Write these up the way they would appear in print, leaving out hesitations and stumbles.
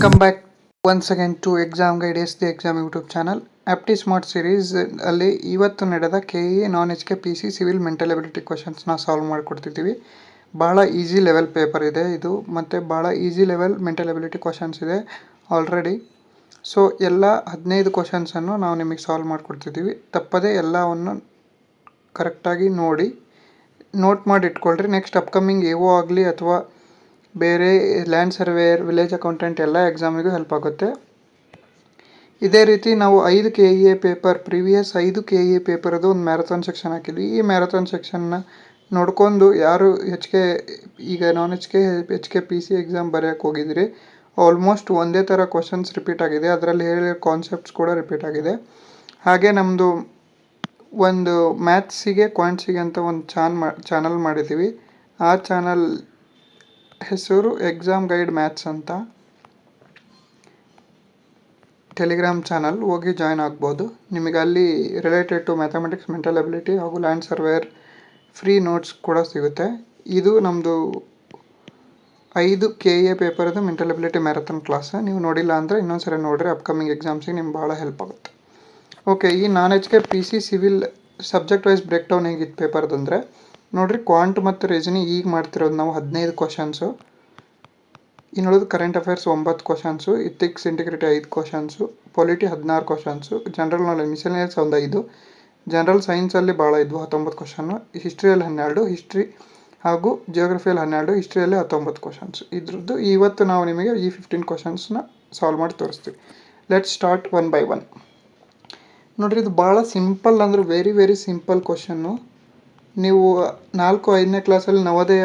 Welcome back once again to exam guides the exam YouTube channel. Apti smart series ಅಲ್ಲಿ ಇವತ್ತು ನಡೆದ KE non H K PC civil mental ability ಕ್ವಶನ್ಸ್ನ solve ಮಾಡಿಕೊಡ್ತಿದ್ದೀವಿ. ಭಾಳ easy level paper ಇದೆ ಇದು, ಮತ್ತು ಭಾಳ easy level mental ability questions ಇದೆ ಆಲ್ರೆಡಿ. ಸೊ ಎಲ್ಲ 15 ಕ್ವಶನ್ಸನ್ನು ನಾವು ನಿಮಗೆ ಸಾಲ್ವ್ ಮಾಡಿಕೊಡ್ತಿದ್ದೀವಿ. ತಪ್ಪದೇ ಎಲ್ಲವನ್ನು ಕರೆಕ್ಟಾಗಿ ನೋಡಿ ನೋಟ್ ಮಾಡಿ ಇಟ್ಕೊಳ್ರಿ. ನೆಕ್ಸ್ಟ್ ಅಪ್ಕಮಿಂಗ್ EO ಆಗಲಿ ಅಥವಾ ಬೇರೆ ಲ್ಯಾಂಡ್ ಸರ್ವೇಯರ್, ವಿಲೇಜ್ ಅಕೌಂಟೆಂಟ್ ಎಲ್ಲ ಎಕ್ಸಾಮಿಗೂ ಹೆಲ್ಪ್ ಆಗುತ್ತೆ. ಇದೇ ರೀತಿ ನಾವು 5 KEA ಪೇಪರ್, ಪ್ರೀವಿಯಸ್ 5 KEA ಪೇಪರ್ದು ಒಂದು ಮ್ಯಾರಥಾನ್ ಸೆಕ್ಷನ್ ಹಾಕಿದ್ವಿ. ಈ ಮ್ಯಾರಥಾನ್ ಸೆಕ್ಷನ್ನ ನೋಡ್ಕೊಂಡು ಯಾರು ಈಗ ನಾನ್ ಎಚ್ ಕೆ PC ಎಕ್ಸಾಮ್ ಬರೆಯೋಕ್ಕೆ ಹೋಗಿದ್ರಿ, ಆಲ್ಮೋಸ್ಟ್ ಒಂದೇ ಥರ ಕ್ವಶನ್ಸ್ ರಿಪೀಟ್ ಆಗಿದೆ. ಅದರಲ್ಲಿ ಹೇಳಿರೋ ಕಾನ್ಸೆಪ್ಟ್ಸ್ ಕೂಡ ರಿಪೀಟ್ ಆಗಿದೆ. ಹಾಗೆ ನಮ್ಮದು ಒಂದು ಮ್ಯಾಥ್ಸಿಗೆ ಕ್ವಾಂಟ್ಸಿಗೆ ಅಂತ ಒಂದು ಚಾನಲ್ ಮಾಡಿದ್ದೀವಿ. ಆ ಚಾನಲ್ ಹೆಸರು ಎಕ್ಸಾಮ್ ಗೈಡ್ ಮ್ಯಾಥ್ಸ್ ಅಂತ. ಟೆಲಿಗ್ರಾಮ್ ಚಾನಲ್ ಹೋಗಿ ಜಾಯ್ನ್ ಆಗ್ಬೋದು. ನಿಮಗೆ ಅಲ್ಲಿ related to mathematics, mental ability ಹಾಗೂ ಲ್ಯಾಂಡ್ ಸರ್ವೇಯರ್ ಫ್ರೀ ನೋಟ್ಸ್ ಕೂಡ ಸಿಗುತ್ತೆ. ಇದು ನಮ್ಮದು 5 KEA ಪೇಪರ್ದು ಮೆಂಟಲ್ ಎಬಿಲಿಟಿ ಮ್ಯಾರಥಾನ್ ಕ್ಲಾಸ್. ನೀವು ನೋಡಿಲ್ಲ ಅಂದರೆ ಇನ್ನೊಂದ್ಸರಿ ನೋಡಿರಿ, ಅಪ್ಕಮಿಂಗ್ ಎಕ್ಸಾಮ್ಸಿಗೆ ನಿಮ್ಗೆ ಭಾಳ ಹೆಲ್ಪ್ ಆಗುತ್ತೆ. ಓಕೆ, ಈ non H K PC civil subject wise breakdown ಹೇಗಿತ್ತು ಪೇಪರ್ದಂದರೆ ನೋಡಿರಿ. ಕ್ವಾಂಟ್ ಮತ್ತು ರೀಸನಿಂಗ್ ಈಗ ಮಾಡ್ತಿರೋದು ನಾವು 15 ಕ್ವಶನ್ಸು, ಇನ್ನುಳಿದು current affairs 9 questions, ethics integrity 5 questions, polity 16 questions, general knowledge miscellaneous ಒಂದು 5, ಜನರಲ್ ಸೈನ್ಸಲ್ಲಿ ಭಾಳ ಇದ್ವು 19 ಕ್ವಶನ್ನು, ಹಿಸ್ಟ್ರಿಯಲ್ಲಿ 12, ಹಿಸ್ಟ್ರಿ ಹಾಗೂ ಜಿಯೋಗ್ರಫಿಯಲ್ಲಿ 12, ಹಿಸ್ಟ್ರಿಯಲ್ಲಿ 19 ಕ್ವಶನ್ಸ್. ಇದ್ರದ್ದು ಇವತ್ತು ನಾವು ನಿಮಗೆ ಈ 15 ಕ್ವಶನ್ಸ್ನ ಸಾಲ್ವ್ ಮಾಡಿ ತೋರಿಸ್ತೀವಿ. Let start one by one. ನೋಡಿರಿ, ಇದು ಭಾಳ ಸಿಂಪಲ್, ಅಂದರೆ ವೆರಿ ವೆರಿ ಸಿಂಪಲ್ ಕ್ವಶನ್ನು. ನೀವು 4-5ನೇ ಕ್ಲಾಸಲ್ಲಿ ನವೋದಯ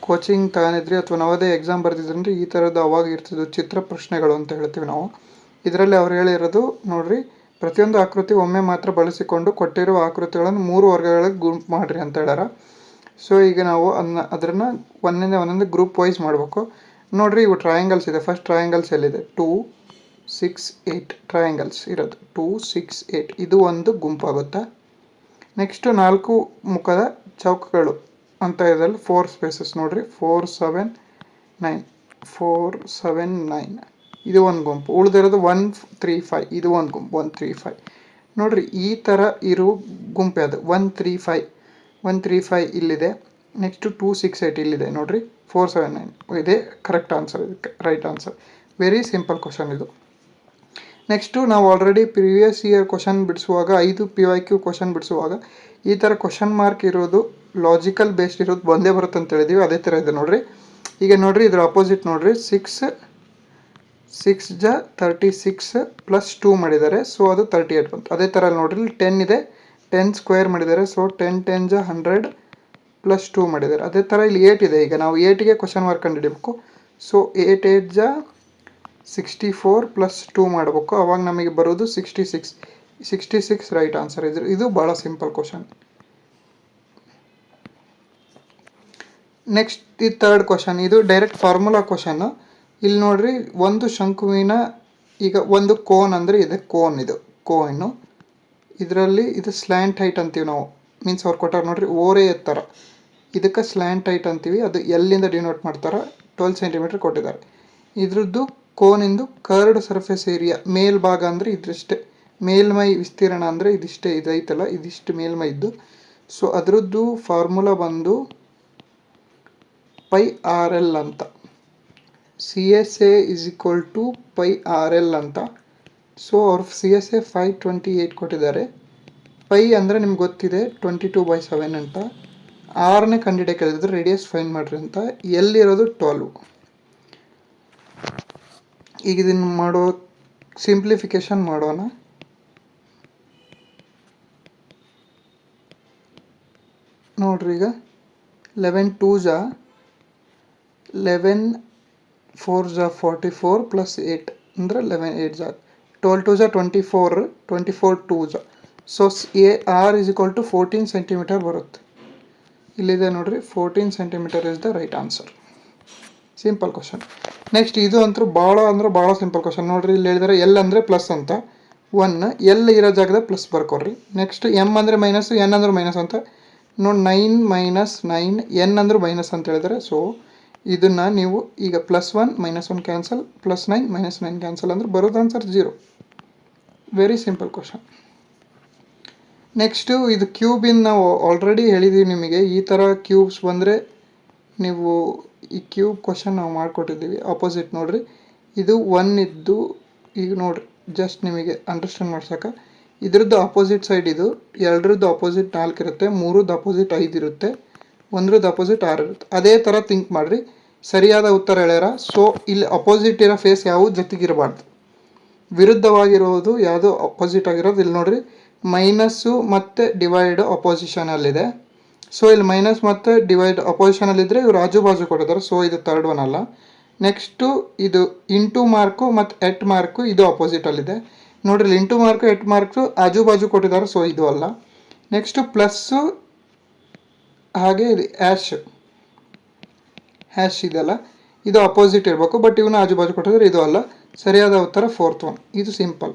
ಕೋಚಿಂಗ್ ತಗೊಂಡಿದ್ರಿ ಅಥವಾ ನವೋದಯ ಎಕ್ಸಾಮ್ ಬರ್ದಿದ್ರಿ, ಈ ಥರದ್ದು ಅವಾಗ ಇರ್ತಿದ್ದು ಚಿತ್ರ ಪ್ರಶ್ನೆಗಳು ಅಂತ ಹೇಳ್ತೀವಿ ನಾವು. ಇದರಲ್ಲಿ ಅವ್ರು ಹೇಳಿರೋದು ನೋಡಿರಿ, ಪ್ರತಿಯೊಂದು ಆಕೃತಿ ಒಮ್ಮೆ ಮಾತ್ರ ಬಳಸಿಕೊಂಡು ಕೊಟ್ಟಿರುವ ಆಕೃತಿಗಳನ್ನು 3 ವರ್ಗಗಳಿಗೆ ಗುಂಪು ಮಾಡಿರಿ ಅಂತ ಹೇಳ್ಯಾರ. ಸೊ ಈಗ ನಾವು ಅದನ್ನು ಒಂದೊಂದೇ ಗ್ರೂಪ್ ವೈಸ್ ಮಾಡಬೇಕು. ನೋಡಿರಿ, ಇವು ಟ್ರಯಾಂಗಲ್ಸ್ ಇದೆ. ಫಸ್ಟ್ ಟ್ರಯಾಂಗಲ್ಸ್ ಎಲ್ಲಿದೆ? 2, 6, 8 ಟ್ರಯಾಂಗಲ್ಸ್ ಇರೋದು. 2, 6, 8 ಇದು ಒಂದು ಗುಂಪಾಗುತ್ತೆ. ನೆಕ್ಸ್ಟು 4 ಮುಖದ ಚೌಕಗಳು ಅಂತ ಇದರಲ್ಲಿ 4 ಸ್ಪೇಸಸ್ ನೋಡಿರಿ. 4, 7, 9 4, 7, 9 ಇದು ಒಂದು ಗುಂಪು. ಉಳಿದಿರೋದು 1, 3, 5 ಇದು ಒಂದು ಗುಂಪು. 1, 3, 5 ನೋಡಿರಿ, ಈ ಥರ ಇರೋ ಗುಂಪು ಅದು 1, 3, 5 1, 3, 5 ಇಲ್ಲಿದೆ. ನೆಕ್ಸ್ಟು 2, 6, 8 ಇಲ್ಲಿದೆ ನೋಡಿರಿ. 4, 7, 9 ಇದೇ ಕರೆಕ್ಟ್ ಆನ್ಸರ್, ಇದಕ್ಕೆ right answer. Very simple question ಇದು. ನೆಕ್ಸ್ಟು ನಾವು ಆಲ್ರೆಡಿ ಪ್ರೀವಿಯಸ್ ಇಯರ್ ಕ್ವಶನ್ ಬಿಡಿಸುವಾಗ 5 PYQ ಕ್ವಶನ್ ಬಿಡಿಸುವಾಗ ಈ ಥರ ಕ್ವಶನ್ ಮಾರ್ಕ್ ಇರೋದು, ಲಾಜಿಕಲ್ ಬೇಸ್ಡ್ ಇರೋದು ಒಂದೇ ಬರುತ್ತೆ ಅಂತ ಹೇಳಿದ್ದೀವಿ. ಅದೇ ಥರ ಇದೆ ನೋಡಿರಿ. ಈಗ ನೋಡಿರಿ, ಇದ್ರ ಅಪೋಸಿಟ್ ನೋಡಿರಿ. 6 ಜ 36 ಪ್ಲಸ್ 2 ಮಾಡಿದ್ದಾರೆ, ಸೊ ಅದು 38 ಬಂತು. ಅದೇ ಥರ ನೋಡಿರಿ, 10 ಇದೆ, 10 ಸ್ಕ್ವೇರ್ ಮಾಡಿದ್ದಾರೆ, ಸೊ 10 10 ಜ 100 ಪ್ಲಸ್ 2 ಮಾಡಿದ್ದಾರೆ. ಅದೇ ಥರ ಇಲ್ಲಿ 8 ಇದೆ. ಈಗ ನಾವು 8ಗೆ ಕ್ವಶನ್ ಮಾರ್ಕ್ ಕಂಡುಹಿಡಿಬೇಕು. ಸೊ 8 8 ಜ 64 ಪ್ಲಸ್ 2 ಮಾಡಬೇಕು. ಅವಾಗ ನಮಗೆ ಬರೋದು 66 ರೈಟ್ ಆನ್ಸರ್. ಇದು ಭಾಳ ಸಿಂಪಲ್ ಕ್ವಶನ್. ನೆಕ್ಸ್ಟ್ ಈ ಥರ್ಡ್ ಕ್ವಶನ್, ಇದು ಡೈರೆಕ್ಟ್ ಫಾರ್ಮುಲಾ ಕ್ವಶನ್ನು. ಇಲ್ಲಿ ನೋಡಿರಿ, ಒಂದು ಶಂಕುವಿನ, ಈಗ ಒಂದು ಕೋನ್ ಅಂದರೆ ಇದೆ ಕೋನ್, ಇದು ಕೋನು. ಇದರಲ್ಲಿ ಇದು ಸ್ಲ್ಯಾಂಟ್ ಹೈಟ್ ಅಂತೀವಿ ನಾವು. ಮೀನ್ಸ್ ಅವ್ರು ಕೊಟ್ಟಾರೆ ನೋಡಿರಿ, ಓರೆ ಎತ್ತರ, ಇದಕ್ಕೆ ಸ್ಲ್ಯಾಂಟ್ ಹೈಟ್ ಅಂತೀವಿ. ಅದು ಎಲ್ಲಿಂದ ಡಿನೋಟ್ ಮಾಡ್ತಾರೆ? 12 ಸೆಂಟಿಮೀಟರ್ ಕೊಟ್ಟಿದ್ದಾರೆ. ಇದ್ರದ್ದು ಕೋನಿಂದು ಕರ್ಡ್ ಸರ್ಫೇಸ್ ಏರಿಯಾ, ಮೇಲ್ಭಾಗ ಅಂದರೆ ಇದಿಷ್ಟೇ, ಮೇಲ್ಮೈ ವಿಸ್ತೀರ್ಣ ಅಂದರೆ ಇದಿಷ್ಟೇ, ಇದೈತಲ್ಲ ಇದಿಷ್ಟು ಮೇಲ್ಮೈ ಇದ್ದು. ಸೊ ಅದರದ್ದು ಫಾರ್ಮುಲಾ ಬಂದು πRL ಅಂತ. CSA = πRL ಅಂತ. ಸೊ ಅವ್ರು CSA 528 ಕೊಟ್ಟಿದ್ದಾರೆ. ಪೈ ಅಂದರೆ ನಿಮ್ಗೆ ಗೊತ್ತಿದೆ 22/7 ಅಂತ. ಆರ್ನೇ ಕಂಡಿಡಿಯಕ್ಕೆ ಕೇಳಿದ್ರೆ ರೇಡಿಯಸ್ ಫೈಂಡ್ ಮಾಡಿರಿ ಅಂತ. ಎಲ್ಲಿರೋದು 12. ಈಗ ಇದನ್ನು ಮಾಡೋ ಸಿಂಪ್ಲಿಫಿಕೇಶನ್ ಮಾಡೋಣ. ನೋಡ್ರಿ, ಈಗ 11 2 ಜ 11 4 ಜ 44 ಪ್ಲಸ್ 8 ಅಂದರೆ 11 8 ಜ 12 2 ಜ 24 24 2 ಜ. ಸೊ R = 14 ಸೆಂಟಿಮೀಟರ್ ಬರುತ್ತೆ. ಇಲ್ಲಿದೆ ನೋಡಿರಿ, 14 centimetre is the right answer. Simple question. Next ಇದು ಅಂತೂ ಭಾಳ ಸಿಂಪಲ್ ಕ್ವಶನ್. ನೋಡಿರಿ, ಇಲ್ಲಿ ಹೇಳಿದರೆ ಎಲ್ ಅಂದರೆ ಪ್ಲಸ್ ಅಂತ. 1 ಎಲ್ ಇರೋ ಜಾಗದ ಪ್ಲಸ್ ಬರ್ಕೊಡ್ರಿ. ನೆಕ್ಸ್ಟ್ ಎಮ್ ಅಂದರೆ ಮೈನಸ್, ಎನ್ ಅಂದ್ರೆ ಮೈನಸ್ ಅಂತ ನೋಡಿ. 9 - 9 ಎನ್ ಅಂದ್ರೆ ಮೈನಸ್ ಅಂತ ಹೇಳಿದರೆ, ಸೊ ಇದನ್ನು ನೀವು ಈಗ +1 -1 ಕ್ಯಾನ್ಸಲ್, +9 -9 ಕ್ಯಾನ್ಸಲ್ ಅಂದ್ರೆ ಬರೋದು answer 0. Very simple question. Next ಇದು ಕ್ಯೂಬಿನ ನಾವು ಆಲ್ರೆಡಿ ಹೇಳಿದ್ದೀವಿ ನಿಮಗೆ. ಈ ಥರ ಕ್ಯೂಬ್ಸ್ ಬಂದರೆ ನೀವು ಈ ಕ್ಯೂಬ್ ಕ್ವಶನ್ ನಾವು ಮಾಡಿಕೊಟ್ಟಿದ್ದೀವಿ. ಆಪೋಸಿಟ್ ನೋಡಿರಿ, ಇದು 1 ಇದ್ದು ಈಗ ನೋಡಿರಿ ಜಸ್ಟ್ ನಿಮಗೆ ಅಂಡರ್ಸ್ಟ್ಯಾಂಡ್ ಮಾಡ್ಸೋಕೆ ಇದ್ರದ್ದು ಆಪೋಸಿಟ್ ಸೈಡ್ ಇದು, 2ರದ್ದು ಆಪೋಸಿಟ್ 4 ಇರುತ್ತೆ, 3ರದ್ದು ಆಪೋಸಿಟ್ 5 ಇರುತ್ತೆ, 1ರದ್ದು ಆಪೋಸಿಟ್ 6 ಇರುತ್ತೆ. ಅದೇ ಥರ ಥಿಂಕ್ ಮಾಡಿರಿ. ಸರಿಯಾದ ಉತ್ತರ ಹೇಳ್ಯಾರ. ಸೊ ಇಲ್ಲಿ ಅಪೋಸಿಟ್ ಇರೋ ಫೇಸ್ ಯಾವುದು ಜೊತೆಗಿರಬಾರ್ದು, ವಿರುದ್ಧವಾಗಿರೋದು ಯಾವುದು ಅಪೋಸಿಟ್ ಆಗಿರೋದು. ಇಲ್ಲಿ ನೋಡಿರಿ ಮೈನಸ್ಸು ಮತ್ತು ಡಿವೈಡ್ ಅಪೋಸಿಷನಲ್ಲಿದೆ. ಸೊ ಇಲ್ಲಿ ಮೈನಸ್ ಮತ್ತು ಡಿವೈಡ್ ಅಪೋಸಿಷನಲ್ಲಿದ್ದರೆ ಇವರು ಆಜು ಬಾಜು ಕೊಟ್ಟಿದ್ದಾರೆ. ಸೊ ಇದು ಥರ್ಡ್ ಒನ್ ಅಲ್ಲ. ನೆಕ್ಸ್ಟು ಇದು ಇಂಟು ಮಾರ್ಕು ಮತ್ತು ಎಟ್ ಮಾರ್ಕು ಇದು ಅಪೋಸಿಟಲ್ಲಿದೆ. ನೋಡಿರಿ ಇಂಟು ಮಾರ್ಕು ಎಟ್ ಮಾರ್ಕ್ಸು ಆಜು ಬಾಜು ಕೊಟ್ಟಿದ್ದಾರೆ. ಸೊ ಇದು ಅಲ್ಲ. ನೆಕ್ಸ್ಟು ಪ್ಲಸ್ಸು ಹಾಗೆ ಇದು ಹ್ಯಾಶ್ ಇದೆಲ್ಲ ಇದು ಅಪೋಸಿಟ್ ಇರಬೇಕು, ಬಟ್ ಇವನ್ನ ಆಜು ಬಾಜು ಕೊಟ್ಟಿದ್ದಾರೆ, ಇದು ಅಲ್ಲ. ಸರಿಯಾದ ಉತ್ತರ 4th ಒನ್. ಇದು ಸಿಂಪಲ್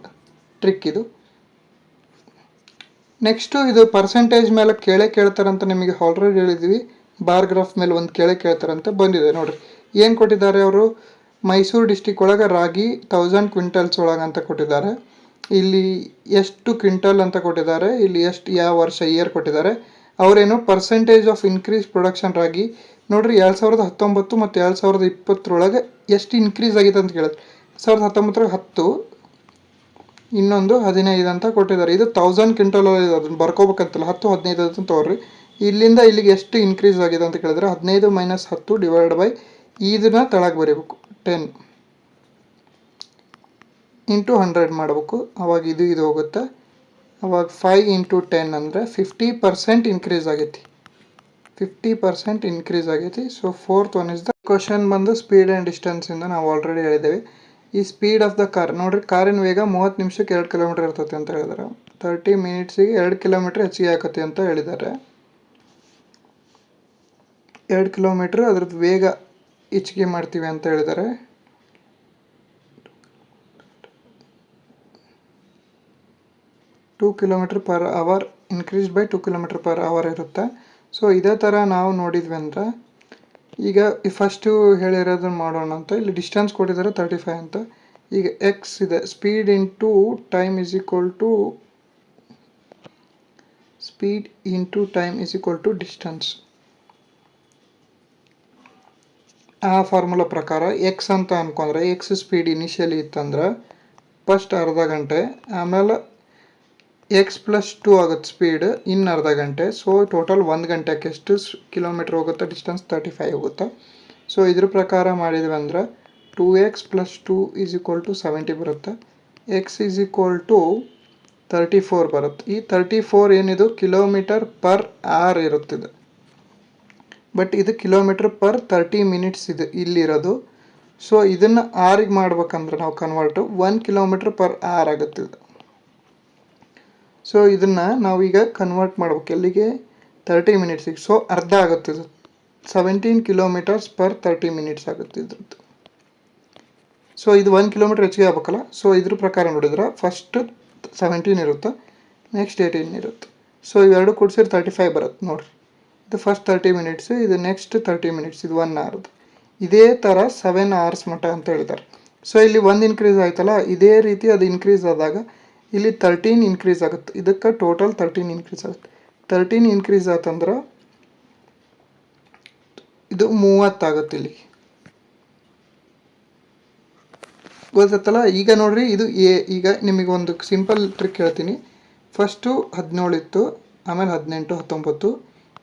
ಟ್ರಿಕ್ ಇದು. ನೆಕ್ಸ್ಟು ಇದು ಪರ್ಸೆಂಟೇಜ್ ಮೇಲೆ ಕೇಳ್ತಾರಂತ ನಿಮಗೆ ಆಲ್ರೆಡಿ ಹೇಳಿದ್ವಿ. ಬಾರ್ ಗ್ರಾಫ್ ಮೇಲೆ ಒಂದು ಕೇಳ್ತಾರಂತ ಬಂದಿದೆ ನೋಡಿರಿ. ಏನು ಕೊಟ್ಟಿದ್ದಾರೆ ಅವರು, ಮೈಸೂರು ಡಿಸ್ಟಿಕ್ ಒಳಗೆ ರಾಗಿ 1000 ಕ್ವಿಂಟಲ್ಸ್ ಒಳಗೆ ಅಂತ ಕೊಟ್ಟಿದ್ದಾರೆ. ಇಲ್ಲಿ ಎಷ್ಟು ಕ್ವಿಂಟಲ್ ಅಂತ ಕೊಟ್ಟಿದ್ದಾರೆ, ಇಲ್ಲಿ ಎಷ್ಟು ಯಾವ ವರ್ಷ ಇಯರ್ ಕೊಟ್ಟಿದ್ದಾರೆ. ಅವರೇನು ಪರ್ಸೆಂಟೇಜ್ ಆಫ್ ಇನ್ಕ್ರೀಸ್ ಪ್ರೊಡಕ್ಷನ್ ರಾಗಿ ನೋಡಿರಿ 2019 ಮತ್ತು 2020 ಎಷ್ಟು ಇನ್ಕ್ರೀಸ್ ಆಗಿದೆ ಅಂತ ಕೇಳಿದ್ರೆ 2019 10, ಇನ್ನೊಂದು 15 ಅಂತ ಕೊಟ್ಟಿದ್ದಾರೆ. ಇದು 1000 ಕ್ವಿಂಟಲ್ ಅದನ್ನು ಬರ್ಕೋಬೇಕಂತಲ್ಲ, 10 15 ಅಂತ ತಗೋರಿ. ಇಲ್ಲಿಂದ ಇಲ್ಲಿಗೆ ಎಷ್ಟು ಇನ್ಕ್ರೀಸ್ ಆಗಿದೆ ಅಂತ ಕೇಳಿದ್ರೆ 15 - 10 ಡಿವೈಡ್ ಬೈ ಇದನ್ನ ತೆಳಗೆ ಬರೀಬೇಕು 10 × 100 ಮಾಡಬೇಕು. ಅವಾಗ ಇದು ಹೋಗುತ್ತೆ. ಅವಾಗ 5 × 10 ಅಂದರೆ 50% ಇನ್ಕ್ರೀಸ್ ಆಗೈತಿ. 50% ಇನ್ಕ್ರೀಸ್ ಆಗೈತಿ. So 4th one is the question. ಬಂದು ಸ್ಪೀಡ್ ಆ್ಯಂಡ್ ಡಿಸ್ಟೆನ್ಸಿಂದ ನಾವು ಆಲ್ರೆಡಿ ಹೇಳಿದ್ದೇವೆ. ಈ ಸ್ಪೀಡ್ ಆಫ್ ದ ಕಾರ್ ನೋಡಿರಿ, ಕಾರಿನ ವೇಗ 30 ನಿಮಿಷಕ್ಕೆ 2 ಕಿಲೋಮೀಟರ್ ಇರ್ತೈತೆ ಅಂತ ಹೇಳಿದ್ದಾರೆ. 30 ಮಿನಿಟ್ಸಿಗೆ 2 ಕಿಲೋಮೀಟ್ರ್ ಹೆಚ್ಚಿಗೆ ಆಕತಿ ಅಂತ ಹೇಳಿದ್ದಾರೆ. 2 ಕಿಲೋಮೀಟ್ರ್ ಅದ್ರದ್ದು ವೇಗ ಹೆಚ್ಚಿಗೆ ಮಾಡ್ತೀವಿ ಅಂತ ಹೇಳಿದ್ದಾರೆ. 2 km/h ಇನ್ಕ್ರೀಸ್ ಬೈ 2 km/h ಇರುತ್ತೆ. ಸೊ ಇದೇ ಥರ ನಾವು ನೋಡಿದ್ವಿ ಅಂದರೆ ಈಗ ಫಸ್ಟು ಹೇಳಿರೋದನ್ನು ಮಾಡೋಣ ಅಂತ. ಇಲ್ಲಿ ಡಿಸ್ಟೆನ್ಸ್ ಕೊಟ್ಟಿದ್ದಾರೆ 35 ಅಂತ. ಈಗ ಎಕ್ಸ್ ಇದೆ, speed into time is equal to distance. ಆ ಫಾರ್ಮುಲಾ ಪ್ರಕಾರ ಎಕ್ಸ್ ಅಂತ ಅನ್ಕೊಂಡ್ರೆ, ಎಕ್ಸ್ ಸ್ಪೀಡ್ ಇನಿಷಿಯಲಿ ಇತ್ತಂದ್ರೆ ಫಸ್ಟ್ ಅರ್ಧ ಗಂಟೆ, ಆಮೇಲೆ x+2 ಆಗುತ್ತೆ ಸ್ಪೀಡ್ ಇನ್ನು ಅರ್ಧ ಗಂಟೆ. ಸೊ ಟೋಟಲ್ 1 ಗಂಟೆಗೆ ಎಷ್ಟು ಕಿಲೋಮೀಟ್ರ್ ಹೋಗುತ್ತೆ, ಡಿಸ್ಟೆನ್ಸ್ 35 ಹೋಗುತ್ತೆ. ಸೊ ಇದ್ರ ಪ್ರಕಾರ ಮಾಡಿದ್ವಿ ಅಂದ್ರೆ 2x + 2 = 70 ಬರುತ್ತೆ. x = 34 ಬರುತ್ತೆ. ಈ 34 ಏನಿದು km/h ಇರುತ್ತಿದೆ, ಬಟ್ ಇದು km/30 ಮಿನಿಟ್ಸ್ ಇದು ಇಲ್ಲಿರೋದು. ಸೊ ಇದನ್ನು ಆರಿಗೆ ಮಾಡ್ಬೇಕಂದ್ರೆ ನಾವು ಕನ್ವರ್ಟು 1 km/h ಆಗುತ್ತಿದೆ. ಸೊ ಇದನ್ನು ನಾವೀಗ ಕನ್ವರ್ಟ್ ಮಾಡ್ಬೇಕು ಎಲ್ಲಿಗೆ, 30 ಮಿನಿಟ್ಸಿಗೆ. ಸೊ ಅರ್ಧ ಆಗುತ್ತಿದ್ದು 17 km/30 ಮಿನಿಟ್ಸ್ ಆಗುತ್ತೆ ಇದ್ರದ್ದು. ಸೊ ಇದು 1 ಕಿಲೋಮೀಟ್ರ್ ಹೆಚ್ಚಿಗೆ ಆಗ್ಬೇಕಲ್ಲ. ಸೊ ಇದ್ರ ಪ್ರಕಾರ ನೋಡಿದ್ರೆ ಫಸ್ಟ್ 17 ಇರುತ್ತೆ, ನೆಕ್ಸ್ಟ್ 18 ಇರುತ್ತೆ. ಸೊ ಇವೆರಡು ಕೂಡಿಸಿದ್ರೆ 35 ಬರುತ್ತೆ ನೋಡಿರಿ. ಇದು ಫಸ್ಟ್ 30 ಮಿನಿಟ್ಸು, ಇದು ನೆಕ್ಸ್ಟ್ 30 ಮಿನಿಟ್ಸ್, ಇದು 1 hour. ಇದೇ ಥರ 7 hours ಮಟ್ಟ ಅಂತ ಹೇಳಿದ್ದಾರೆ. ಸೊ ಇಲ್ಲಿ 1 ಇನ್ಕ್ರೀಸ್ ಆಯ್ತಲ್ಲ, ಇದೇ ರೀತಿ ಅದು ಇನ್ಕ್ರೀಸ್ ಆದಾಗ ಇಲ್ಲಿ 13 ಇನ್ಕ್ರೀಸ್ ಆಗುತ್ತೆ. ಇದಕ್ಕೆ ಟೋಟಲ್ 13 ಇನ್ಕ್ರೀಸ್ ಆಗುತ್ತೆ. 13 ಇನ್ಕ್ರೀಸ್ ಆತಂದ್ರೆ ಇದು 30 ಆಗುತ್ತೆ ಇಲ್ಲಿಗೆ, ಗೊತ್ತಲ್ಲ. ಈಗ ನೋಡ್ರಿ ಇದು ಈಗ ನಿಮಗೆ ಒಂದು ಸಿಂಪಲ್ ಟ್ರಿಕ್ ಹೇಳ್ತೀನಿ. ಫಸ್ಟು 17 ಇತ್ತು, ಆಮೇಲೆ 18, 19,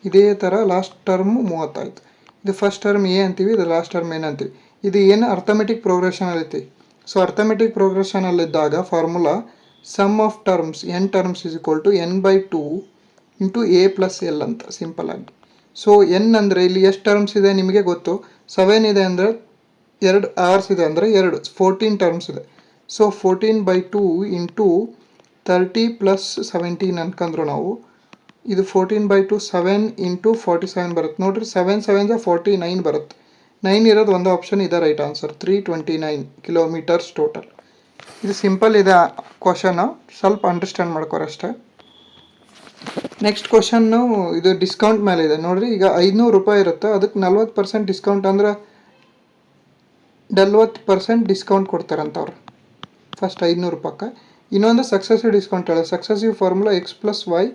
ಇದೇ ಥರ ಲಾಸ್ಟ್ ಟರ್ಮು 30 ಆಯಿತು. ಇದು ಫಸ್ಟ್ ಟರ್ಮ್ ಎ ಅಂತೀವಿ, ಇದು ಲಾಸ್ಟ್ ಟರ್ಮ್ ಏನು ಅಂತೀವಿ. ಇದು ಏನು ಅರ್ಥಮೆಟಿಕ್ ಪ್ರೋಗ್ರೆಷನಲ್ಲಿ ಐತಿ. ಸೊ ಅರ್ಥಮೆಟಿಕ್ ಪ್ರೋಗ್ರೆಷನಲ್ಲಿದ್ದಾಗ formula sum of terms n terms = n/2 × a + l ಅಂತ ಸಿಂಪಲ್ ಆಗಿ. ಸೊ n ಅಂದರೆ ಇಲ್ಲಿ ಎಷ್ಟು ಟರ್ಮ್ಸ್ ಇದೆ ನಿಮಗೆ ಗೊತ್ತು. 7 ಇದೆ ಅಂದರೆ 2 hours ಇದೆ ಅಂದರೆ 2 14 ಟರ್ಮ್ಸ್ ಇದೆ. ಸೊ 14/2 × 30 + 17 ಅನ್ಕೊಂಡ್ರು ನಾವು, ಇದು 14/2 7 × 47 ಬರುತ್ತೆ ನೋಡಿರಿ. 7 7 49 ಬರುತ್ತೆ. 9 ಇರೋದು ಒಂದು ಆಪ್ಷನ್ ಇದೆ, ರೈಟ್ ಆನ್ಸರ್ 329 ಕಿಲೋಮೀಟರ್ಸ್ ಟೋಟಲ್. ಇದು ಸಿಂಪಲ್ ಇದೆ ಕ್ವಶನ್ನು, ಸ್ವಲ್ಪ ಅಂಡರ್ಸ್ಟ್ಯಾಂಡ್ ಮಾಡ್ಕೋರಷ್ಟೇ. ನೆಕ್ಸ್ಟ್ ಕ್ವಶನ್ನು ಇದು ಡಿಸ್ಕೌಂಟ್ ಮೇಲೆ ಇದೆ ನೋಡಿರಿ. ಈಗ 500 ರೂಪಾಯಿ ಇರುತ್ತೆ, ಅದಕ್ಕೆ 40% ಡಿಸ್ಕೌಂಟ್ ಅಂದರೆ 40% ಡಿಸ್ಕೌಂಟ್ ಕೊಡ್ತಾರಂತವ್ರು. ಫಸ್ಟ್ 500 ರೂಪಾಯಿ. ಇನ್ನೊಂದು ಸಕ್ಸಸಿವ್ ಡಿಸ್ಕೌಂಟ್ ಹೇಳೋದು. Successive formula x+y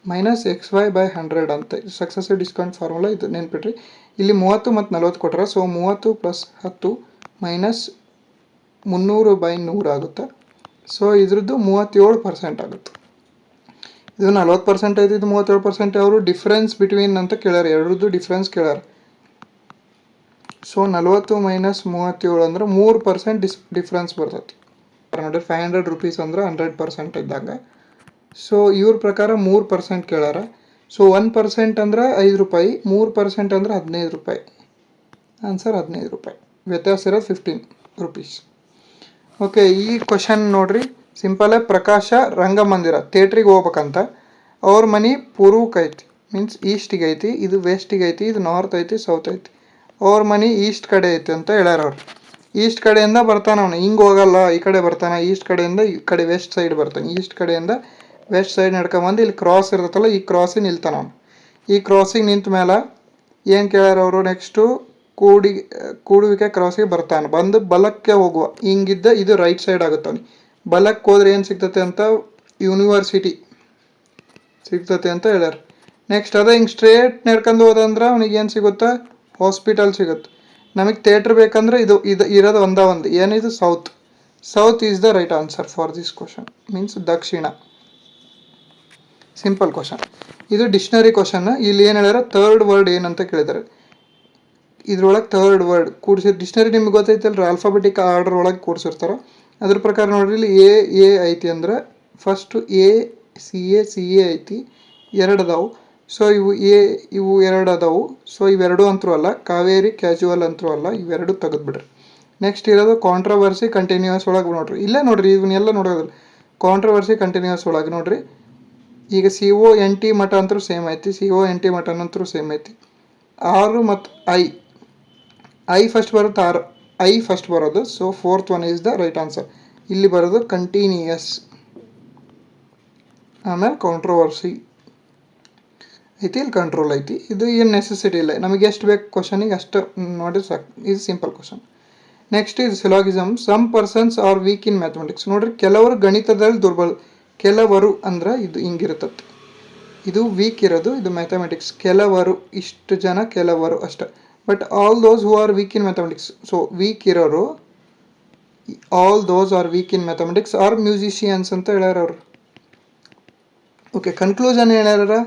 minus xy/100 ಅಂತ. ಸಕ್ಸಸಿವ್ ಡಿಸ್ಕೌಂಟ್ ಫಾರ್ಮುಲಾ ಇದು ನೆನ್ಪಿಟ್ರಿ. ಇಲ್ಲಿ 30 ಮತ್ತು 40 ಕೊಟ್ಟರೆ, ಸೊ 30 + 10 ಮೈನಸ್ 300/100 ಆಗುತ್ತೆ. ಸೊ ಇದ್ರದ್ದು 37% ಆಗುತ್ತೆ. ಇದು 40% ಐತಿ, ಇದು 37%. ಅವರು ಡಿಫ್ರೆನ್ಸ್ ಬಿಟ್ವೀನ್ ಅಂತ ಕೇಳ್ಯಾರ, ಎರಡರದ್ದು ಡಿಫ್ರೆನ್ಸ್ ಕೇಳ್ಯಾರ. ಸೊ 40 ಮೈನಸ್ 37 ಅಂದ್ರೆ 3% ಡಿಫ್ರೆನ್ಸ್ ಬರ್ತೈತಿ ನೋಡ್ರಿ. 500 ರೂಪೀಸ್ ಅಂದ್ರೆ 100% ಇದ್ದಾಗ. ಸೊ ಇವ್ರ ಪ್ರಕಾರ 3% ಕೇಳ್ಯಾರ. ಸೊ 1% ಅಂದ್ರೆ 5 ರೂಪಾಯಿ, 3% ಅಂದ್ರೆ 15 ರೂಪಾಯಿ. ಆನ್ಸರ್ 15 ರೂಪಾಯಿ. ವ್ಯತ್ಯಾಸ ಇರೋದು 15 ರೂಪೀಸ್. ಓಕೆ, ಈ ಕ್ವಶನ್ ನೋಡ್ರಿ ಸಿಂಪಲ್. ಪ್ರಕಾಶ ರಂಗಮಂದಿರ ಥಿಯೇಟ್ರಿಗೆ ಹೋಗ್ಬೇಕಂತ. ಅವ್ರ ಮನೆ ಪೂರ್ವಕ್ಕೆ ಐತಿ, ಮೀನ್ಸ್ ಈಸ್ಟಿಗೆ ಐತಿ. ಇದು ವೆಸ್ಟಿಗೆ ಐತಿ, ಇದು ನಾರ್ತ್ ಐತಿ, ಸೌತ್ ಐತಿ. ಅವ್ರ ಮನೆ ಈಸ್ಟ್ ಕಡೆ ಐತಿ ಅಂತ ಹೇಳ್ಯಾರ ಅವ್ರು. ಈಸ್ಟ್ ಕಡೆಯಿಂದ ಬರ್ತಾನೆ ಅವನು, ಹಿಂಗೆ ಹೋಗಲ್ಲ, ಈ ಕಡೆ ಬರ್ತಾನೆ. ಈಸ್ಟ್ ಕಡೆಯಿಂದ ಈ ಕಡೆ ವೆಸ್ಟ್ ಸೈಡ್ ಬರ್ತಾನೆ. ಈಸ್ಟ್ ಕಡೆಯಿಂದ ವೆಸ್ಟ್ ಸೈಡ್ ನಡ್ಕೊಂಬಂದು ಇಲ್ಲಿ ಕ್ರಾಸ್ ಇರ್ತೈತಲ್ಲ, ಈ ಕ್ರಾಸಿಗೆ ನಿಲ್ತಾನೆ ಅವನು. ಈ ಕ್ರಾಸಿಗೆ ನಿಂತ ಮೇಲೆ ಏನು ಕೇಳ್ಯಾರ ಅವರು, ನೆಕ್ಸ್ಟು ಕೂಡುವಿಕೆ ಕ್ರಾಸಿಗೆ ಬರ್ತಾನೆ. ಬಂದು ಬಲಕ್ಕೆ ಹೋಗುವ, ಹಿಂಗಿದ್ದ ಇದು ರೈಟ್ ಸೈಡ್ ಆಗುತ್ತೆ ಅವನಿಗೆ. ಬಲಕ್ಕೆ ಹೋದ್ರೆ ಏನು ಸಿಗ್ತತೆ ಅಂತ, ಯೂನಿವರ್ಸಿಟಿ ಸಿಗ್ತತೆ ಅಂತ ಹೇಳ್ಯಾರ. ನೆಕ್ಸ್ಟ್ ಅದೇ ಹಿಂಗೆ ಸ್ಟ್ರೇಟ್ ನಡ್ಕೊಂಡು ಹೋದಂದ್ರೆ ಅವನಿಗೆ ಏನು ಸಿಗುತ್ತೆ, ಹಾಸ್ಪಿಟಲ್ ಸಿಗುತ್ತೆ. ನಮಗೆ ಥಿಯೇಟ್ರ್ ಬೇಕಂದ್ರೆ ಇದು ಇರೋದು ಒಂದು ಏನಿದು, south. South is the right answer for this question, means ದಕ್ಷಿಣ. Simple question. ಇದು ಡಿಕ್ಷನರಿ ಕ್ವಶನ್. ಇಲ್ಲಿ ಏನು ಹೇಳ್ಯಾರ, ಥರ್ಡ್ ವರ್ಡ್ ಏನಂತ ಕೇಳಿದ್ದಾರೆ. ಇದ್ರೊಳಗೆ ಥರ್ಡ್ ವರ್ಡ್ ಕೂಡಿಸಿ, ಡಿಕ್ಷನರಿ ನಿಮ್ಗೆ ಗೊತ್ತೈತಲ್ರಿ, ಆಲ್ಫಾಬೆಟಿಕ್ ಆರ್ಡರ್ ಒಳಗೆ ಕೂಡಿಸಿರ್ತಾರೆ. ಅದ್ರ ಪ್ರಕಾರ ನೋಡ್ರಿ, ಇಲ್ಲಿ ಎ ಐತಿ ಅಂದ್ರೆ ಫಸ್ಟು ಸಿ ಎ ಐತಿ, ಎರಡು ಅದಾವು. ಸೊ ಇವು ಎರಡು ಅದಾವು. ಸೊ ಇವೆರಡು ಅಂತರೂ ಅಲ್ಲ, ಕಾವೇರಿ ಕ್ಯಾಜುವಲ್ ಅಂತರೂ ಅಲ್ಲ, ಇವೆರಡು ತೆಗೆದ್ಬಿಡ್ರಿ. ನೆಕ್ಸ್ಟ್ ಇರೋದು ಕಾಂಟ್ರವರ್ಸಿ ಕಂಟಿನ್ಯೂಸ್ ಒಳಗೆ ನೋಡ್ರಿ. ಇಲ್ಲೇ ನೋಡ್ರಿ, ಇವನ್ನೆಲ್ಲ ನೋಡೋದಿಲ್ಲ. ಕಾಂಟ್ರವರ್ಸಿ ಕಂಟಿನ್ಯೂಸ್ ಒಳಗೆ ನೋಡ್ರಿ, ಈಗ CONT ಮಠ ಅಂತರೂ ಸೇಮ್ ಐತಿ, CONT ಮಠ ಅಂತರೂ ಸೇಮ್ ಐತಿ. 6 ಮತ್ತು ಐ ಫಸ್ಟ್ ಬರುತ್ತೆ, ಐ ಫಸ್ಟ್ ಬರೋದು. So 4th one is the right answer. ಇಲ್ಲಿ ಬರೋದು ಕಂಟಿನ್ಯೂಯಸ್, ಆಮೇಲೆ ಕಾಂಟ್ರವರ್ಸಿ ಐತಿ, ಇಲ್ಲಿ ಕಂಟ್ರೋಲ್ ಐತಿ. ಇದು ಏನು ನೆಸೆಸಿಟಿ ಇಲ್ಲ, ನಮಗೆ ಎಷ್ಟು ಬೇಕು ಕ್ವಶನಿಗೆ ಅಷ್ಟು ನೋಡಿ ಸಾಕು. ಇದು ಸಿಂಪಲ್ ಕ್ವಶನ್. ನೆಕ್ಸ್ಟ್ ಇದು syllogism. Some persons are weak in mathematics. ನೋಡ್ರಿ, ಕೆಲವರು ಗಣಿತದಲ್ಲಿ ದುರ್ಬಲ. ಕೆಲವರು ಅಂದ್ರೆ ಇದು ಹಿಂಗಿರ್ತದೆ, ಇದು ವೀಕ್ ಇರೋದು, ಇದು ಮ್ಯಾಥಮೆಟಿಕ್ಸ್. ಕೆಲವರು, ಇಷ್ಟು ಜನ, ಕೆಲವರು ಅಷ್ಟೆ. But all those who are weak in mathematics. So weak ಇರೋರು, all those are weak in mathematics are musicians ಅಂತ ಹೇಳ್ಯಾರ ಅವರು. ಓಕೆ, ಕನ್ಕ್ಲೂಷನ್ ಹೇಳ್ಯಾರ,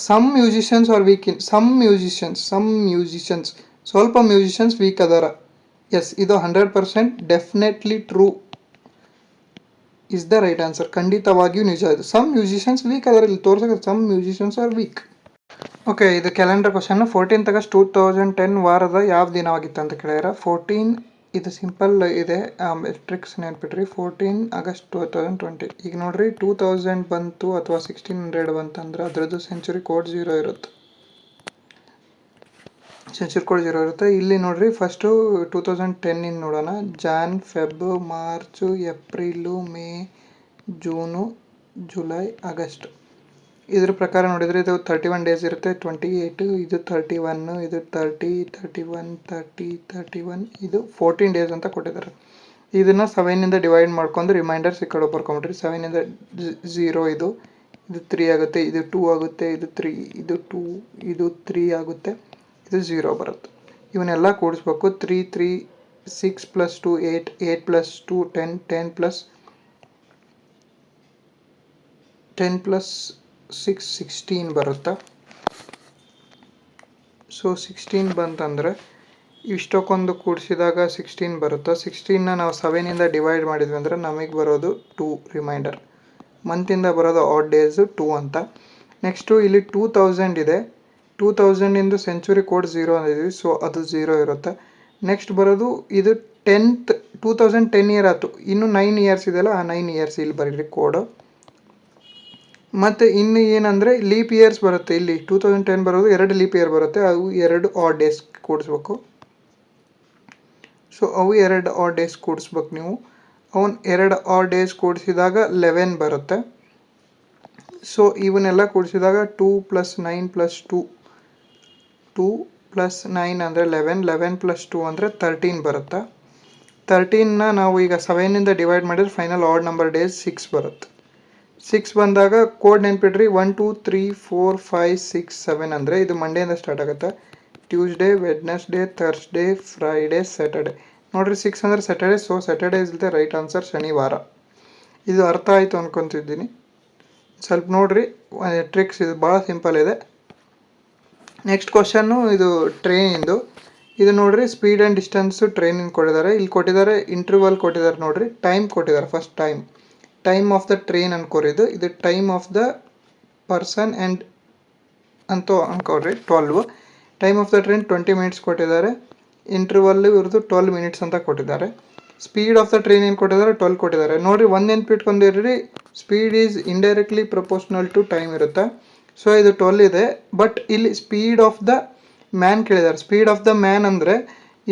some musicians are weak in, some musicians ಸ್ವಲ್ಪ ಮ್ಯೂಸಿಷಿಯನ್ಸ್ ವೀಕ್ ಅದಾರ. ಎಸ್, ಇದು 100% definitely true is the right answer. ಖಂಡಿತವಾಗಿಯೂ ನಿಜ ಇದು. ಸಮ್ ಮ್ಯೂಸಿಷಿಯನ್ಸ್ ವೀಕ್ ಅದರ, ಇಲ್ಲಿ ತೋರ್ಸಕ್ಕೆ some musicians are weak. Okay, ಇದು ಕ್ಯಾಲೆಂಡರ್ ಕ್ವಶನ್. 14th August 2010 ವಾರದ ಯಾವ ದಿನವಾಗಿತ್ತು ಅಂತ ಕೇಳ್ಯಾರ. 14, ಇದು ಸಿಂಪಲ್ ಇದೆ, ಟ್ರಿಕ್ಸ್ ನೆನ್ಪಿಟ್ರಿ. 14 August 2020. ಈಗ ನೋಡ್ರಿ, 2000 ಬಂತು ಅಥವಾ 1600 ಬಂತಂದ್ರೆ ಅದರದ್ದು ಸೆಂಚುರಿ ಕೋಡ್ 0 ಇರುತ್ತೆ. ಸೆಂಚುರಿ ಕೋಡ್ 0 ಇರುತ್ತೆ. ಇಲ್ಲಿ ನೋಡ್ರಿ, ಫಸ್ಟು 2010 ನೋಡೋಣ. Jan, Feb, March, April, May, June, July, August. ಇದ್ರ ಪ್ರಕಾರ ನೋಡಿದರೆ ಇದು 31 ಡೇಸ್ ಇರುತ್ತೆ. 28, ಇದು 31, ಇದು 30, 31, 30, 31, ಇದು 14 ಡೇಸ್ ಅಂತ ಕೊಟ್ಟಿದ್ದಾರೆ. ಇದನ್ನು 7ಇಂದ ಡಿವೈಡ್ ಮಾಡ್ಕೊಂಡು ರಿಮೈಂಡರ್ಸ್ ಈ ಕಡೆ ಬರ್ಕೊಂಬಿಟ್ರಿ. 7ಇಂದ 0, ಇದು 3 ಆಗುತ್ತೆ, ಇದು 2 ಆಗುತ್ತೆ, ಇದು 3, ಇದು 2, ಇದು 3 ಆಗುತ್ತೆ, ಇದು 0 ಬರುತ್ತೆ. ಇವನ್ನೆಲ್ಲ ಕೂಡಿಸ್ಬೇಕು. 3, 3, 6 + 2 8, 8 + 2 10, 10 + 6 16 ಬರುತ್ತೆ. ಸೊ 16 ಬಂತಂದರೆ ಇಷ್ಟಕ್ಕೊಂದು ಕೂಡಿಸಿದಾಗ 16 ಬರುತ್ತೆ. 16ನ ನಾವು 7ಇಂದ ಡಿವೈಡ್ ಮಾಡಿದ್ವಿ ಅಂದರೆ ನಮಗೆ ಬರೋದು 2 ರಿಮೈಂಡರ್. ಮಂತಿಂದ ಬರೋದು ಆಡ್ ಡೇಸು 2 ಅಂತ. ನೆಕ್ಸ್ಟು ಇಲ್ಲಿ 2000 ಇದೆ. 2000ಇಂದು ಸೆಂಚುರಿ ಕೋಡ್ 0 ಅಂದಿದ್ವಿ, ಸೊ ಅದು 0 ಇರುತ್ತೆ. ನೆಕ್ಸ್ಟ್ ಬರೋದು ಇದು 2010 ಇಯರ್ ಆಯಿತು. ಇನ್ನು 9 ಇಯರ್ಸ್ ಇದೆಯಲ್ಲ, ಆ 9 ಇಯರ್ಸ್ ಇಲ್ಲಿ ಬರೀರಿ ಕೋಡು. ಮತ್ತು ಇನ್ನು ಏನಂದರೆ ಲೀಪ್ ಇಯರ್ಸ್ ಬರುತ್ತೆ. ಇಲ್ಲಿ 2010 ಬರೋದು 2 ಲೀಪ್ ಇಯರ್ ಬರುತ್ತೆ, ಅವು 2 ಆಡ್ ಡೇಸ್ ಕೂಡಿಸ್ಬೇಕು. ಸೊ ಅವು 2 ಆಡ್ ಡೇಸ್ ಕೂಡಿಸ್ಬೇಕು ನೀವು. ಅವನು 2 ಆಡ್ ಡೇಸ್ ಕೂಡಿಸಿದಾಗ 11 ಬರುತ್ತೆ. ಸೊ ಇವನ್ನೆಲ್ಲ ಕೂಡಿಸಿದಾಗ 2 + 9 + 2 ಪ್ಲಸ್ 9 ಅಂದರೆ 11, 11 ಪ್ಲಸ್ 2 ಅಂದರೆ 13 ಬರುತ್ತಾ. 13ನ ನಾವು ಈಗ 7ಇಂದ ಡಿವೈಡ್ ಮಾಡಿದ್ರೆ ಫೈನಲ್ ಆಡ್ ನಂಬರ್ ಡೇಸ್ 6 ಬರುತ್ತೆ. 6 ಬಂದಾಗ ಕೋಡ್ ನೆನ್ಪಿಡ್ರಿ, 1 2 3 4 5 6 7 ಅಂದರೆ ಇದು ಮಂಡೇಯಿಂದ ಸ್ಟಾರ್ಟ್ ಆಗುತ್ತೆ. Tuesday, Wednesday, Thursday, Friday, Saturday. ನೋಡಿರಿ 6 ಅಂದರೆ Saturday, so Saturday is the right answer, ಶನಿವಾರ. ಇದು ಅರ್ಥ ಆಯಿತು ಅಂದ್ಕೊತಿದ್ದೀನಿ. ಸ್ವಲ್ಪ ನೋಡಿರಿ ಟ್ರಿಕ್ಸ್, ಇದು ಭಾಳ ಸಿಂಪಲ್ ಇದೆ. ನೆಕ್ಸ್ಟ್ ಕ್ವಶನ್ನು ಇದು ಟ್ರೈನಿಂದು. ಇದು ನೋಡಿರಿ ಸ್ಪೀಡ್ ಆ್ಯಂಡ್ ಡಿಸ್ಟೆನ್ಸು ಟ್ರೈನಿಂದ ಕೊಟ್ಟಿದ್ದಾರೆ. ಇಲ್ಲಿ ಕೊಟ್ಟಿದ್ದಾರೆ ಇಂಟರ್ವಲ್ ಕೊಟ್ಟಿದ್ದಾರೆ, ನೋಡಿರಿ ಟೈಮ್ ಕೊಟ್ಟಿದ್ದಾರೆ. First time of the train ಅನ್ಕೋರಿದು, ಇದು time of the person and ಅಂತೂ ಅನ್ಕೋರಿ 12. Time of the train 20 minutes ಕೊಟ್ಟಿದ್ದಾರೆ. ಇಂಟರ್ವಲ್ ಇವ್ರದ್ದು 12 ಮಿನಿಟ್ಸ್ ಅಂತ ಕೊಟ್ಟಿದ್ದಾರೆ. ಸ್ಪೀಡ್ ಆಫ್ ದ ಟ್ರೈನ್ ಏನು ಕೊಟ್ಟಿದ್ದಾರೆ, 12 ಕೊಟ್ಟಿದ್ದಾರೆ. ನೋಡಿರಿ ಒಂದು ನೆನ್ಪಿಟ್ಕೊಂಡಿರಿ, speed is indirectly proportional to time ಇರುತ್ತೆ. ಸೊ ಇದು 12 ಇದೆ. ಬಟ್ ಇಲ್ಲಿ ಸ್ಪೀಡ್ ಆಫ್ ದ ಮ್ಯಾನ್ ಕೇಳಿದ್ದಾರೆ. ಸ್ಪೀಡ್ ಆಫ್ ದ ಮ್ಯಾನ್ ಅಂದರೆ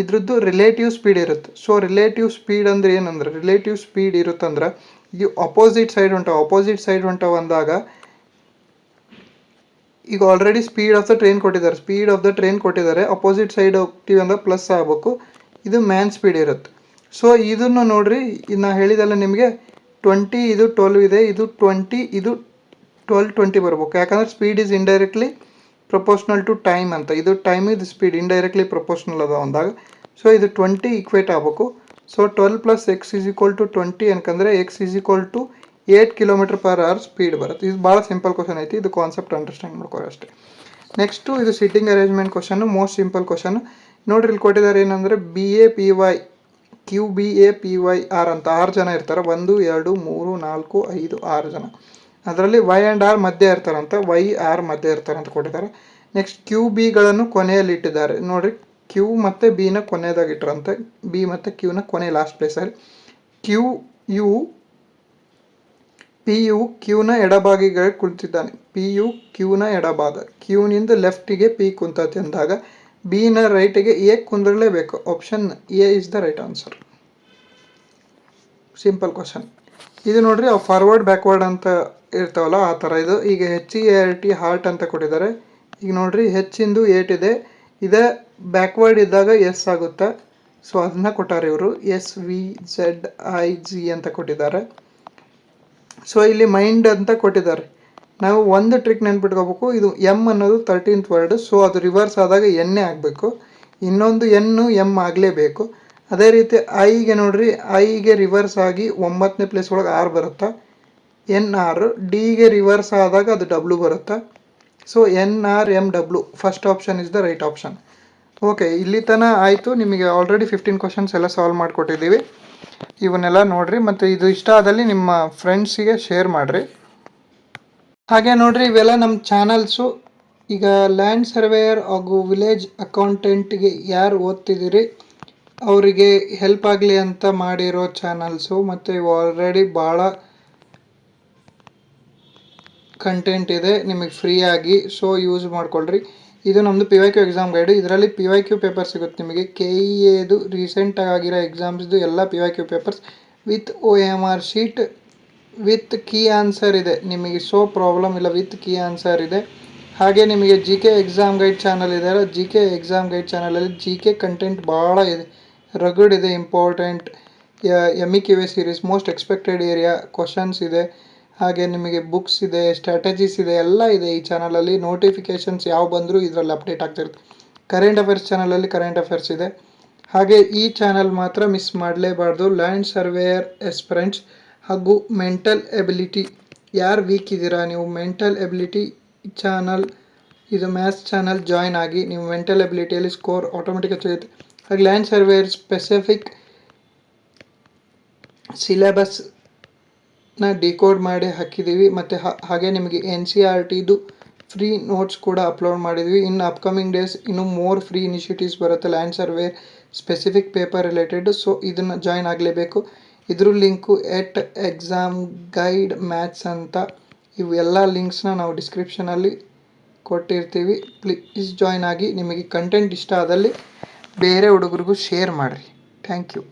ಇದ್ರದ್ದು ರಿಲೇಟಿವ್ ಸ್ಪೀಡ್ ಇರುತ್ತೆ. ಸೊ ರಿಲೇಟಿವ್ ಸ್ಪೀಡ್ ಅಂದರೆ ಏನಂದ್ರೆ, ರಿಲೇಟಿವ್ ಸ್ಪೀಡ್ ಇರುತ್ತಂದ್ರೆ ಈ ಅಪೋಸಿಟ್ ಸೈಡ್ ಹೊಂಟಾವ ಅಂದಾಗ ಈಗ already speed of the train ಕೊಟ್ಟಿದ್ದಾರೆ. ಅಪೋಸಿಟ್ ಸೈಡ್ ಹೋಗ್ತೀವಿ ಅಂದ್ರೆ ಪ್ಲಸ್ ಆಗಬೇಕು. ಇದು ಮ್ಯಾನ್ ಸ್ಪೀಡ್ ಇರುತ್ತೆ. ಸೊ ಇದನ್ನು ನೋಡ್ರಿ, ನಾ ಹೇಳಿದಲ್ಲ ನಿಮಗೆ 20, ಇದು 12 ಇದೆ, ಇದು 20, ಇದು 12, 20 ಬರ್ಬೇಕು. ಯಾಕಂದ್ರೆ speed is indirectly proportional to time ಅಂತ. ಇದು ಟೈಮ್ ಇದು ಸ್ಪೀಡ್ ಇಂಡೈರೆಕ್ಟ್ಲಿ ಪ್ರಪೋರ್ಷನಲ್ ಅದ ಅಂದಾಗ, ಸೊ ಇದು 20 ಈಕ್ವೇಟ್ ಆಗಬೇಕು. So 12 plus x is equal to 20 ಅನ್ಕಂದ್ರೆ x is equal to 8 km/h speed ಬರುತ್ತೆ. ಇದು ಭಾಳ ಸಿಂಪಲ್ ಕ್ವಶನ್ ಐತಿ. ಇದು ಕಾನ್ಸೆಪ್ಟ್ ಅಂಡರ್ಸ್ಟ್ಯಾಂಡ್ ಮಾಡ್ಕೊಳ್ಳಿ ಅಷ್ಟೇ. ನೆಕ್ಸ್ಟು ಇದು sitting arrangement question, most simple question. ನೋಡ್ರಿ ಇಲ್ಲಿ ಕೊಟ್ಟಿದ್ದಾರೆ ಏನಂದರೆ BAPY QBAPYR ಅಂತ 6 ಜನ ಇರ್ತಾರೆ. 1 2 3 4 5 6 ಜನ. ಅದರಲ್ಲಿ Y ಆ್ಯಂಡ್ R ಮಧ್ಯೆ ಇರ್ತಾರಂತ, YR ಮಧ್ಯೆ ಇರ್ತಾರಂತ ಕೊಟ್ಟಿದ್ದಾರೆ. ನೆಕ್ಸ್ಟ್ QBಗಳನ್ನು ಕೊನೆಯಲ್ಲಿ ಇಟ್ಟಿದ್ದಾರೆ. ನೋಡಿರಿ Q ಮತ್ತು Bನ ಕೊನೆಯದಾಗಿ ಇಟ್ಟರಂತೆ, B ಮತ್ತು Qನ ಕೊನೆ ಲಾಸ್ಟ್ ಪ್ಲೇಸಲ್ಲಿ. PU Qನ ಎಡಭಾಗಿಗೆ ಕುಳಿತಿದ್ದಾನೆ. PU Qನ ಎಡಭಾಗ, Qನಿಂದ ಲೆಫ್ಟಿಗೆ P ಕುಂತತಿ ಅಂದಾಗ ಬಿನ ರೈಟಿಗೆ ಎ ಕುಂದಿರಲೇಬೇಕು. Option A is the right answer. Simple question. ಇದು ನೋಡ್ರಿ ಅವು ಫಾರ್ವರ್ಡ್ ಬ್ಯಾಕ್ವರ್ಡ್ ಅಂತ ಇರ್ತಾವಲ್ಲ ಆ ಥರ ಇದು. ಈಗ HEART ಹಾರ್ಟ್ ಅಂತ ಕೊಟ್ಟಿದ್ದಾರೆ. ಈಗ ನೋಡ್ರಿ ಹೆಚ್ಚಿಂದು 8 ಇದೆ, ಇದೇ ಬ್ಯಾಕ್ವರ್ಡ್ ಇದ್ದಾಗ ಎಸ್ ಆಗುತ್ತೆ. ಸೊ ಅದನ್ನ ಕೊಟ್ಟಾರೆ ಇವರು, SVZIG ಅಂತ ಕೊಟ್ಟಿದ್ದಾರೆ. ಸೊ ಇಲ್ಲಿ ಮೈಂಡ್ ಅಂತ ಕೊಟ್ಟಿದ್ದಾರೆ. ನಾವು ಒಂದು ಟ್ರಿಕ್ ನೆನ್ಪಿಟ್ಕೋಬೇಕು, ಇದು ಎಮ್ ಅನ್ನೋದು 13th ವರ್ಡ್. ಸೊ ಅದು ರಿವರ್ಸ್ ಆದಾಗ ಎನ್ನೇ ಆಗಬೇಕು, ಇನ್ನೊಂದು ಎಮ್ ಆಗಲೇಬೇಕು. ಅದೇ ರೀತಿ ಐಗೆ ನೋಡ್ರಿ, ಐಗೆ ರಿವರ್ಸ್ ಆಗಿ 9ನೇ ಪ್ಲೇಸ್ ಒಳಗೆ ಆರ್ ಬರುತ್ತಾ, NR. ಡಿಗೆ ರಿವರ್ಸ್ ಆದಾಗ ಅದು W ಬರುತ್ತಾ. So NRMW first option is the right option. Okay, ಇಲ್ಲಿ ತನಕ ಆಯಿತು. ನಿಮಗೆ ಆಲ್ರೆಡಿ 15 ಕ್ವಶನ್ಸ್ ಎಲ್ಲ ಸಾಲ್ವ್ ಮಾಡಿಕೊಟ್ಟಿದ್ದೀವಿ. ಇವನ್ನೆಲ್ಲ ನೋಡಿರಿ, ಮತ್ತು ಇದು ಇಷ್ಟ ಆದಲ್ಲಿ ನಿಮ್ಮ ಫ್ರೆಂಡ್ಸಿಗೆ ಶೇರ್ ಮಾಡಿರಿ. ಹಾಗೆ ನೋಡ್ರಿ, ಇವೆಲ್ಲ ನಮ್ಮ ಚಾನಲ್ಸು. ಈಗ ಲ್ಯಾಂಡ್ ಸರ್ವೇಯರ್ ಹಾಗೂ ವಿಲೇಜ್ ಅಕೌಂಟೆಂಟ್ಗೆ ಯಾರು ಓದ್ತಿದ್ದೀರಿ ಅವರಿಗೆ ಹೆಲ್ಪ್ ಆಗಲಿ ಅಂತ ಮಾಡಿರೋ ಚಾನಲ್ಸು. ಮತ್ತು ಇವು ಆಲ್ರೆಡಿ ಭಾಳ ಕಂಟೆಂಟ್ ಇದೆ ನಿಮಗೆ ಫ್ರೀಯಾಗಿ, ಸೊ ಯೂಸ್ ಮಾಡ್ಕೊಳ್ರಿ. ಇದು ನಮ್ಮದು PYQ ಎಕ್ಸಾಮ್ ಗೈಡು. ಇದರಲ್ಲಿ PYQ ಪೇಪರ್ ಸಿಗುತ್ತೆ ನಿಮಗೆ. KEAದು ರೀಸೆಂಟಾಗಿ ಆಗಿರೋ ಎಕ್ಸಾಮ್ಸ್ದು ಎಲ್ಲ PYQ papers with OMR sheet with key answer ಇದೆ ನಿಮಗೆ. ಸೊ ಪ್ರಾಬ್ಲಮ್ ಇಲ್ಲ, ವಿತ್ ಕೀ ಆನ್ಸರ್ ಇದೆ. ಹಾಗೆ ನಿಮಗೆ GK ಎಕ್ಸಾಮ್ ಗೈಡ್ ಚಾನಲ್ ಇದೆ. GK ಎಕ್ಸಾಮ್ ಗೈಡ್ ಚಾನಲಲ್ಲಿ GK ಕಂಟೆಂಟ್ ಭಾಳ ಇದೆ, ರಗಡ್ ಇದೆ, important. MEQA series, most expected area questions ಇದೆ. ಹಾಗೆ ನಿಮಗೆ ಬುಕ್ಸ್ ಇದೆ, ಸ್ಟ್ರಾಟಜೀಸ್ ಇದೆ, ಎಲ್ಲ ಇದೆ ಈ ಚಾನಲಲ್ಲಿ. ನೋಟಿಫಿಕೇಷನ್ಸ್ ಯಾವ ಬಂದರೂ ಇದರಲ್ಲಿ ಅಪ್ಡೇಟ್ ಆಗ್ತಿರುತ್ತೆ. ಕರೆಂಟ್ ಅಫೇರ್ಸ್ ಚಾನಲಲ್ಲಿ ಕರೆಂಟ್ ಅಫೇರ್ಸ್ ಇದೆ. ಹಾಗೆ ಈ ಚಾನಲ್ ಮಾತ್ರ ಮಿಸ್ ಮಾಡಲೇಬಾರ್ದು. ಲ್ಯಾಂಡ್ ಸರ್ವೇಯರ್ ಎಸ್ಪಿರೆಂಟ್ಸ್ ಹಾಗೂ ಮೆಂಟಲ್ ಎಬಿಲಿಟಿ, ಯಾರು ವೀಕ್ ಇದ್ದೀರಾ ನೀವು, ಮೆಂಟಲ್ ಎಬಿಲಿಟಿ ಚಾನಲ್, ಇದು ಮ್ಯಾಥ್ಸ್ ಚಾನಲ್ ಜಾಯ್ನ್ ಆಗಿ ನೀವು ಮೆಂಟಲ್ ಎಬಿಲಿಟಿಯಲ್ಲಿ ಸ್ಕೋರ್ ಆಟೋಮೆಟಿಕ್ ಸಿಗುತ್ತೆ. ಹಾಗೆ ಲ್ಯಾಂಡ್ ಸರ್ವೇಯರ್ ಸ್ಪೆಸಿಫಿಕ್ ಸಿಲೆಬಸ್ನ ಡಿಕೋಡ್ ಮಾಡಿ ಹಾಕಿದ್ದೀವಿ. ಮತ್ತು ಹಾಗೆ ನಿಮಗೆ NCERTದು ಫ್ರೀ ನೋಟ್ಸ್ ಕೂಡ ಅಪ್ಲೋಡ್ ಮಾಡಿದ್ವಿ. ಇನ್ನು ಅಪ್ಕಮಿಂಗ್ ಡೇಸ್ ಇನ್ನೂ ಮೋರ್ ಫ್ರೀ ಇನಿಷಿಯೇಟಿವ್ಸ್ ಬರುತ್ತೆ land surveyor specific paper related. So ಇದನ್ನು ಜಾಯ್ನ್ ಆಗಲೇಬೇಕು. ಇದ್ರ ಲಿಂಕು ಎಕ್ಸಾಮ್ ಗೈಡ್ ಮ್ಯಾಥ್ಸ್ ಅಂತ, ಇವೆಲ್ಲ ಲಿಂಕ್ಸ್ನ ನಾವು ಡಿಸ್ಕ್ರಿಪ್ಷನಲ್ಲಿ ಕೊಟ್ಟಿರ್ತೀವಿ. ಪ್ಲೀಸ್ ಜಾಯ್ನ್ ಆಗಿ. ನಿಮಗೆ ಕಂಟೆಂಟ್ ಇಷ್ಟ ಆದಲ್ಲಿ ಬೇರೆ ಹುಡುಗರಿಗೂ ಶೇರ್ ಮಾಡಿರಿ. Thank you.